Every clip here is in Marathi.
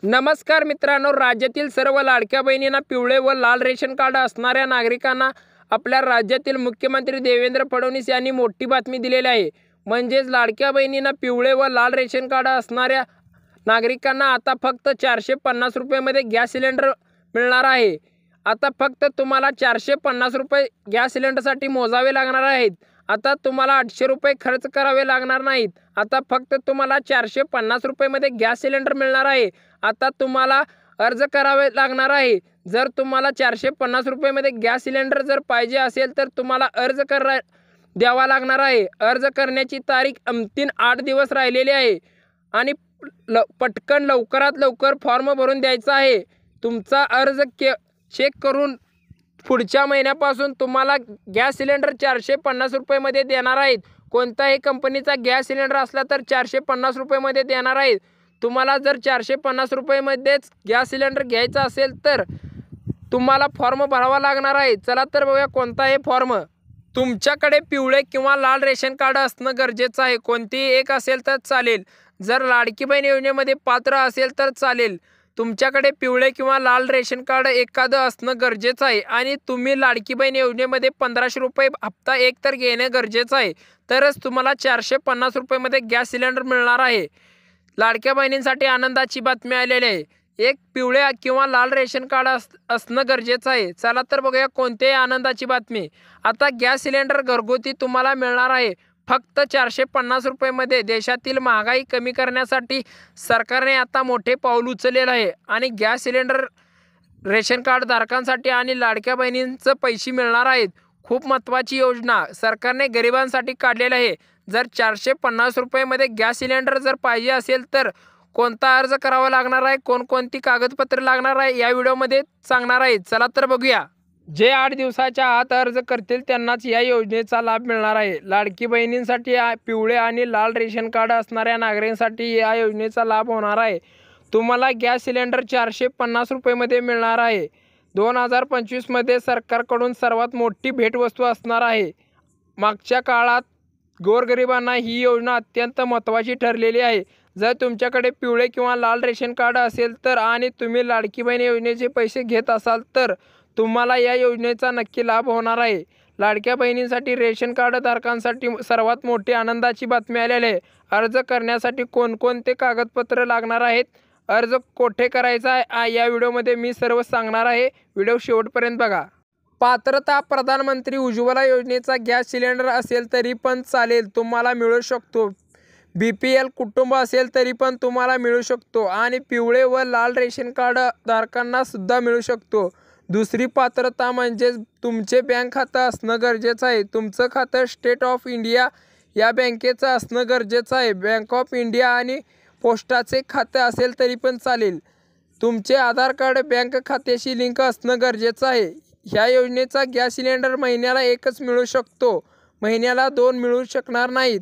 नमस्कार मित्रांनो, राज्यातील सर्व लाडक्या बहिणींना पिवळे व लाल रेशन कार्ड असणाऱ्या नागरिकांना आपल्या राज्यातील मुख्यमंत्री देवेंद्र फडणवीस यांनी मोठी बातमी दिलेली आहे। म्हणजेच लाडक्या बहिणींना पिवळे व लाल रेशन कार्ड असणाऱ्या नागरिकांना आता फक्त 450 रुपयामध्ये गॅस सिलेंडर मिळणार आहे। आता फक्त तुम्हाला 450 रुपये गॅस सिलेंडरसाठी मोजावे लागणार आहेत। आता तुम्हाला 800 रुपये खर्च करावे लागणार नाहीत। आता फक्त तुम्हाला 450 रुपयामध्ये गॅस सिलेंडर मिळणार आहे। आता तुम्हाला अर्ज करावे लागणार आहे। जर तुम्हाला 450 रुपयामध्ये गॅस सिलेंडर जर पाहिजे असेल तर तुम्हाला अर्ज द्यावा लागणार आहे। अर्ज करण्याची तारीख अंतिम 8 दिवस राहिलेली आहे आणि पटकन लवकरात लवकर फॉर्म भरून द्यायचा आहे। तुमचा अर्ज चेक करून पुढच्या महिन्यापासून तुम्हाला गॅस सिलेंडर 450 रुपयामध्ये देणार आहेत। कोणत्याही कंपनीचा गॅस सिलेंडर असला तर 450 रुपयामध्ये देणार आहेत। तुम्हाला जर 450 रुपयामध्येच गॅस सिलेंडर घ्यायचा असेल तर तुम्हाला फॉर्म भरावा लागणार आहे। चला तर बघूया कोणता आहे फॉर्म। तुमच्याकडे पिवळे किंवा लाल रेशन कार्ड असणं गरजेचं आहे। कोणतीही एक असेल तर चालेल। जर लाडकी बहीण योजनेमध्ये पात्र असेल तर चालेल। तुमच्याकडे पिवळे किंवा लाल रेशन कार्ड एखादं असणं गरजेचं आहे आणि तुम्ही लाडकी बहीण योजनेमध्ये 1500 रुपये हप्ता एक तर घेणं गरजेचं आहे, तरच तुम्हाला 450 रुपयामध्ये गॅस सिलेंडर मिळणार आहे। लाडक्या बहिणींसाठी आनंदाची बातमी आलेली आहे। एक पिवळे किंवा लाल रेशन कार्ड असणं गरजेचं आहे। चला तर बघूया कोणत्याही आनंदाची बातमी। आता गॅस सिलेंडर घरगुती तुम्हाला मिळणार आहे फक्त 450 रुपयामध्ये। देशातील महागाई कमी करण्यासाठी सरकारने आता मोठे पाऊल उचललेलं आहे आणि गॅस सिलेंडर रेशन कार्ड धारकांसाठी आणि लाडक्या बहिणींचं पैसे मिळणार आहेत। खूप महत्त्वाची योजना सरकारने गरिबांसाठी काढलेली आहे। जर 450 रुपयामध्ये गॅस सिलेंडर जर पाहिजे असेल तर कोणता अर्ज करावा लागणार आहे, कोणकोणती कागदपत्रे लागणार आहे या व्हिडिओमध्ये सांगणार आहे। चला तर बघूया। जे 8 दिवसाच्या आत अर्ज करतील त्यांनाच या योजनेचा लाभ मिळणार आहे। लाडकी बहिणींसाठी पिवळे आणि लाल रेशन कार्ड असणाऱ्या नागरिकांसाठी या योजनेचा लाभ होणार आहे। तुम्हाला गॅस सिलेंडर 450 रुपयामध्ये मिळणार आहे। 2025 मध्ये सरकारकडून सर्वात मोठी भेटवस्तू असणार आहे। मागच्या काळात गोरगरिबांना ही योजना अत्यंत महत्त्वाची ठरलेली आहे। जर तुमच्याकडे पिवळे किंवा लाल रेशन कार्ड असेल तर आणि तुम्ही लाडकी बहीण योजनेचे पैसे घेत असाल तर तुम्हाला या योजनेचा नक्की लाभ होणार आहे। लाडक्या बहिणींसाठी रेशन कार्ड धारकांसाठी सर्वात मोठी आनंदाची बातमी आलेली आहे। अर्ज करण्यासाठी कोणकोणते कागदपत्र लागणार आहेत, अर्ज कोठे करायचा आहे या व्हिडिओमध्ये मी सर्व सांगणार आहे। व्हिडिओ शेवटपर्यंत बघा। पात्रता प्रधानमंत्री उज्ज्वला योजनेचा गॅस सिलेंडर असेल तरी पण चालेल, तुम्हाला मिळू शकतो। BPL कुटुंब असेल तरी पण तुम्हाला मिळू शकतो आणि पिवळे व लाल रेशन कार्ड धारकांना सुद्धा मिळू शकतो। दुसरी पात्रता म्हणजे तुमचे बँक खातं असणं गरजेचं आहे। तुमचं खातं स्टेट ऑफ इंडिया या बँकेचं असणं गरजेचं आहे। बँक ऑफ इंडिया आणि पोस्टाचे खातं असेल तरी पण चालेल। तुमचे आधार कार्ड बँक खात्याशी लिंक असणं गरजेचं आहे। ह्या योजनेचा गॅस सिलेंडर महिन्याला एकच मिळू शकतो, महिन्याला 2 मिळू शकणार नाहीत।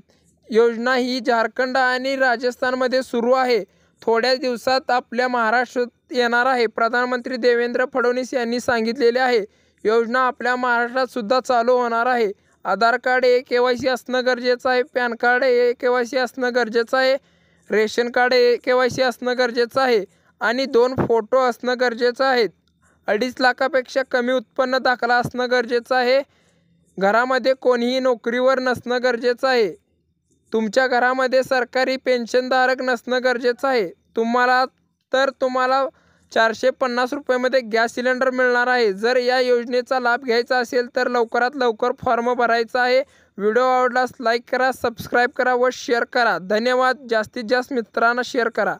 योजना ही झारखंड आणि राजस्थानमध्ये सुरू आहे। थोड्या दिवसात आपल्या महाराष्ट्रात येणार आहे। प्रधानमंत्री देवेंद्र फडणवीस यांनी सांगितलेले आहे। योजना आपल्या महाराष्ट्रात सुद्धा चालू होणार आहे। आधार कार्ड KYC असणं गरजेचं आहे। पॅन कार्ड KYC असणं गरजेचं आहे। रेशन कार्ड KYC असणं गरजेचं आहे आणि 2 फोटो असणं गरजेचं आहे। 2.5 लाखापेक्षा कमी उत्पन्न दाखला असणं गरजेचं आहे। घरामध्ये कोणीही नोकरीवर नसणं गरजेचं आहे। तुमच्या घरामध्ये सरकारी पेन्शनधारक नसणं गरजेचं आहे। तुम्हाला 450 रुपयामध्ये गॅस सिलेंडर मिळणार आहे। जर या योजनेचा लाभ घ्यायचा असेल तर लवकरात लवकर फॉर्म भरायचा आहे। व्हिडिओ आवडल्यास लाईक करा, सबस्क्राईब करा व शेअर करा। धन्यवाद। जास्तीत जास्त मित्रांना शेअर करा।